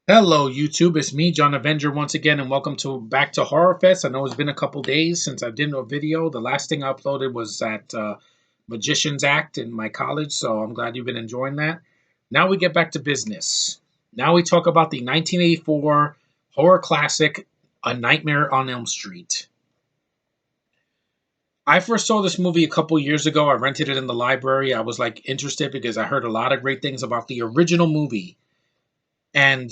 Hello, YouTube. It's me, John Avenger, once again, and welcome to back to Horrorfest. I know it's been a couple days since I did a video. The last thing I uploaded was at Magician's Act in my college, so I'm glad you've been enjoying that. Now we get back to business. Now we talk about the 1984 horror classic, A Nightmare on Elm Street. I first saw this movie a couple years ago. I rented it in the library. I was like interested because I heard a lot of great things about the original movie. And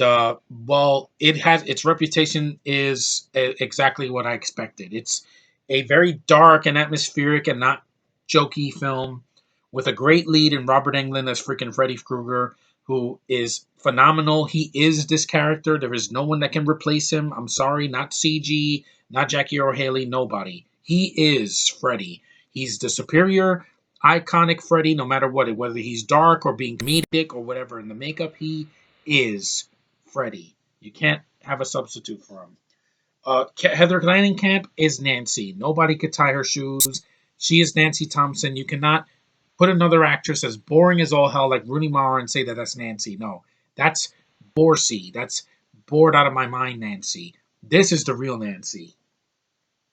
well, it has its reputation is exactly what I expected. It's a very dark and atmospheric and not jokey film with a great lead in Robert Englund as freaking Freddy Krueger, who is phenomenal. He is this character. There is no one that can replace him. I'm sorry, not CG, not Jackie or Haley, nobody. He is Freddy. He's the superior, iconic Freddy, no matter what, whether he's dark or being comedic or whatever in the makeup. He is Freddy. You can't have a substitute for him. Heather Langenkamp is Nancy. Nobody could tie her shoes. She is Nancy Thompson. You cannot put another actress as boring as all hell like Rooney Mara and say that that's Nancy. No, that's Borsey. That's bored out of my mind Nancy. This is the real Nancy.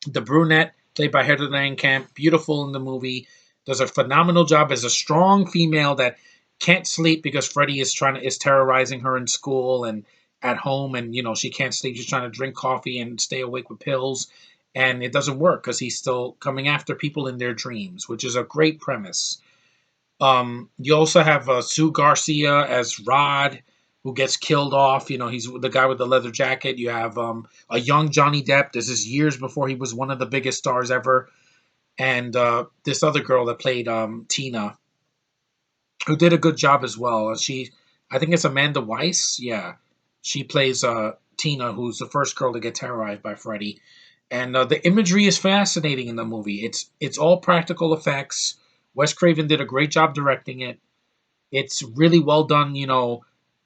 The brunette, played by Heather Langenkamp, beautiful in the movie, does a phenomenal job as a strong female that can't sleep because Freddie is terrorizing her in school and at home, and she can't sleep. She's trying to drink coffee and stay awake with pills, and it doesn't work because he's still coming after people in their dreams, which is a great premise. You also have Sue Garcia as Rod, who gets killed off. He's the guy with the leather jacket. You have a young Johnny Depp. This is years before he was one of the biggest stars ever. And this other girl that played Tina, who did a good job as well. I think it's Amanda Weiss. Yeah, she plays Tina, who's the first girl to get terrorized by Freddy. And the imagery is fascinating in the movie. It's all practical effects. Wes Craven did a great job directing it. It's really well done, low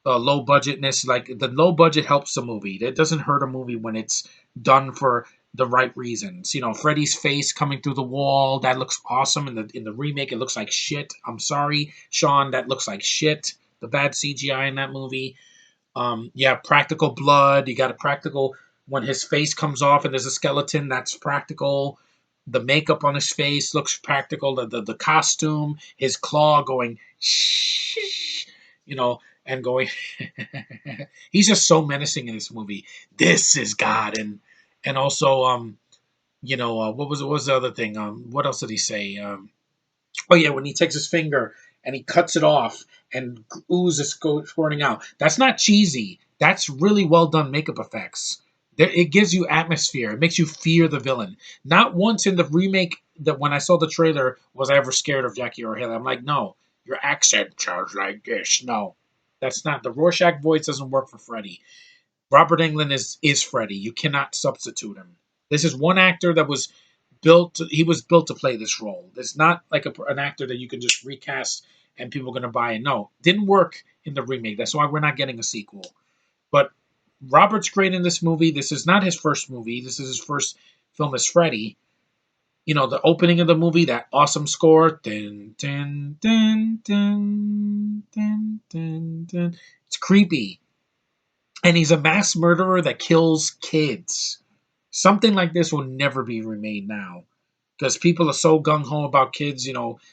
budgetness. Like the low budget helps the movie. It doesn't hurt a movie when it's done for the right reasons. Freddy's face coming through the wall, that looks awesome. In the remake, it looks like shit. I'm sorry, Sean, that looks like shit. The bad CGI in that movie. Yeah, practical blood. You got a practical when his face comes off and there's a skeleton. That's practical. The makeup on his face looks practical. The costume, his claw going, shh, and going. He's just so menacing in this movie. This is God, and also what was the other thing? What else did he say? Oh yeah, when he takes his finger and he cuts it off and ooze is squirting out. That's not cheesy. That's really well done makeup effects. It gives you atmosphere. It makes you fear the villain. Not once in the remake that when I saw the trailer was I ever scared of Jackie or Haley. I'm like, no, your accent sounds like this. No, that's not the Rorschach voice doesn't work for Freddy. Robert Englund is Freddy. You cannot substitute him. This is one actor that was built. He was built to play this role. It's not like an actor that you can just recast and people are going to buy it. No, didn't work in the remake. That's why we're not getting a sequel. But Robert's great in this movie. This is not his first movie. This is his first film as Freddy. The opening of the movie, that awesome score. Dun, dun, dun, dun, dun, dun, dun. It's creepy. And he's a mass murderer that kills kids. Something like this will never be remade now because people are so gung ho about kids,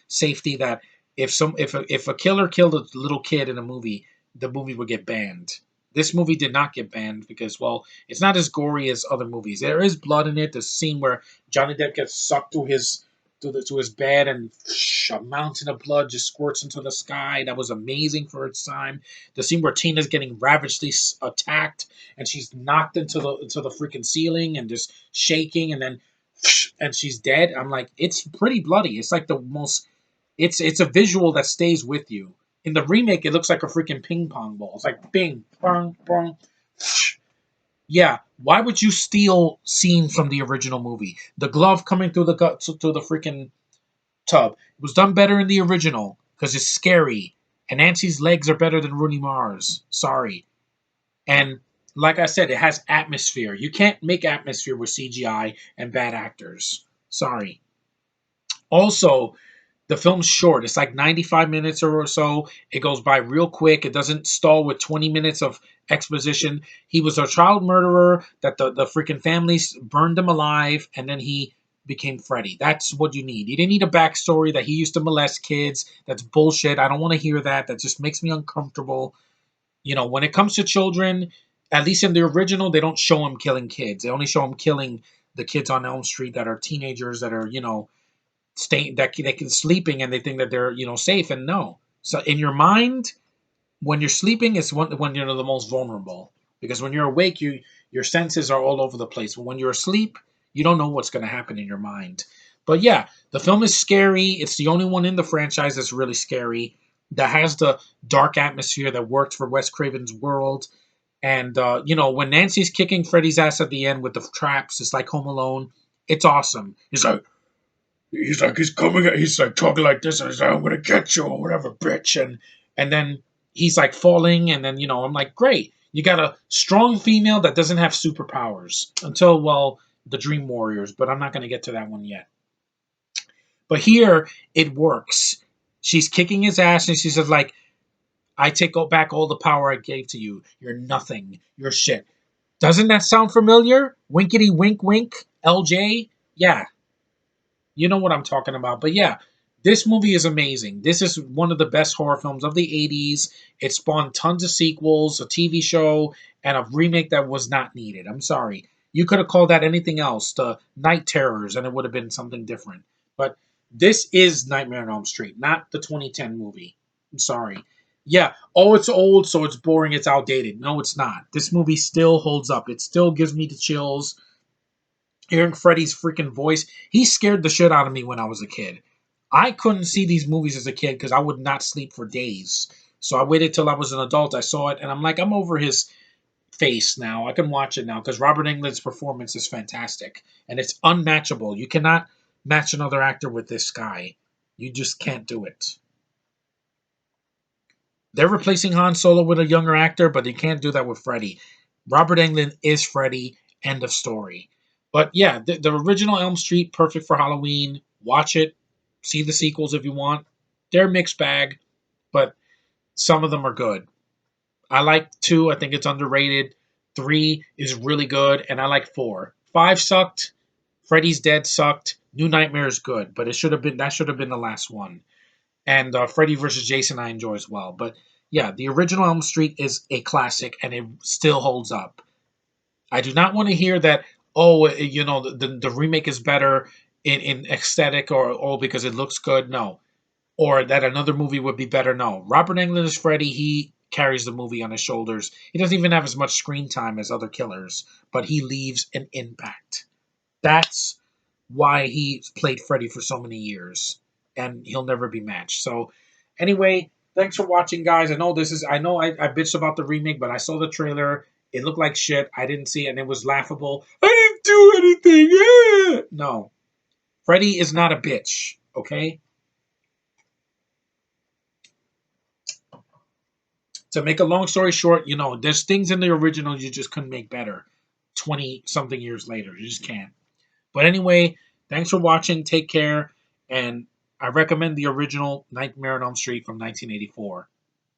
safety that if a killer killed a little kid in a movie, the movie would get banned. This movie did not get banned because, well, it's not as gory as other movies. There is blood in it. The scene where Johnny Depp gets sucked through his bed and a mountain of blood just squirts into the sky. That was amazing for its time. The scene where Tina's getting ravagely attacked and she's knocked into the freaking ceiling and just shaking, and then and she's dead. I'm like, it's pretty bloody. It's like the most. It's a visual that stays with you. In the remake, it looks like a freaking ping pong ball. It's like bing, bong, bong. Yeah, why would you steal scenes from the original movie? The glove coming through the gut through the freaking tub. It was done better in the original because it's scary. And Nancy's legs are better than Rooney Mara's. Sorry. And like I said, it has atmosphere. You can't make atmosphere with CGI and bad actors. Sorry. Also, The film's short. It's like 95 minutes or so. It goes by real quick. It doesn't stall with 20 minutes of exposition. He was a child murderer that the freaking families burned him alive, and then he became Freddy. That's what you need. You didn't need a backstory that he used to molest kids. That's bullshit. I don't want to hear that. That just makes me uncomfortable. When it comes to children, at least in the original, they don't show him killing kids. They only show him killing the kids on Elm Street that are teenagers that are, staying that they can sleeping and they think that they're safe. And no, so in your mind, when you're sleeping, it's when you're the most vulnerable, because when you're awake, your senses are all over the place. But when you're asleep, you don't know what's going to happen in your mind. But yeah, the film is scary. It's the only one in the franchise that's really scary, that has the dark atmosphere that worked for Wes Craven's world. And when Nancy's kicking Freddy's ass at the end with the traps, it's like Home Alone. It's awesome. He's coming. He's like talking like this, and he's like, "I'm gonna get you," or whatever, bitch. And then he's like falling, and then I'm like, great. You got a strong female that doesn't have superpowers until, well, the Dream Warriors, but I'm not gonna get to that one yet. But here it works. She's kicking his ass, and she says like, "I take back all the power I gave to you. You're nothing. You're shit." Doesn't that sound familiar? Winkety wink wink. LJ. Yeah, you know what I'm talking about. But yeah, this movie is amazing. This is one of the best horror films of the 80s. It spawned tons of sequels, a TV show, and a remake that was not needed. I'm sorry. You could have called that anything else, the Night Terrors, and it would have been something different. But this is Nightmare on Elm Street, not the 2010 movie. I'm sorry. Yeah. Oh, it's old, so it's boring, it's outdated. No, it's not. This movie still holds up. It still gives me the chills. Hearing Freddy's freaking voice, he scared the shit out of me when I was a kid. I couldn't see these movies as a kid because I would not sleep for days. So I waited till I was an adult. I saw it, and I'm like, I'm over his face now. I can watch it now because Robert Englund's performance is fantastic, and it's unmatchable. You cannot match another actor with this guy. You just can't do it. They're replacing Han Solo with a younger actor, but they can't do that with Freddy. Robert Englund is Freddy. End of story. But yeah, the original Elm Street, perfect for Halloween. Watch it. See the sequels if you want. They're a mixed bag, but some of them are good. I like 2. I think it's underrated. 3 is really good, and I like 4. 5 sucked. Freddy's Dead sucked. New Nightmare is good, but that should have been the last one. And Freddy versus Jason I enjoy as well. But yeah, the original Elm Street is a classic, and it still holds up. I do not want to hear that. Oh, the remake is better in aesthetic, or because it looks good. No, or that another movie would be better. No, Robert Englund is Freddy. He carries the movie on his shoulders. He doesn't even have as much screen time as other killers, but he leaves an impact. That's why he played Freddy for so many years, and he'll never be matched. So, anyway, thanks for watching, guys. I know I bitched about the remake, but I saw the trailer. It looked like shit. I didn't see it, and it was laughable. I didn't do anything. No, Freddy is not a bitch. Okay. To make a long story short, there's things in the original you just couldn't make better. 20 something years later, you just can't. But anyway, thanks for watching. Take care. And I recommend the original Nightmare on Elm Street from 1984.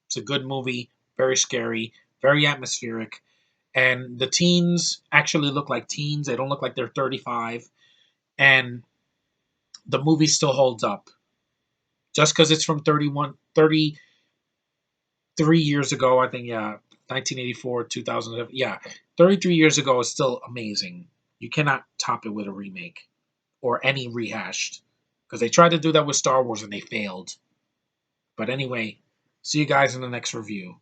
It's a good movie, very scary, very atmospheric. And the teens actually look like teens. They don't look like they're 35. And the movie still holds up. Just because it's from 33 years ago, I think, yeah, 1984, 2000. Yeah, 33 years ago is still amazing. You cannot top it with a remake or any rehashed, because they tried to do that with Star Wars and they failed. But anyway, see you guys in the next review.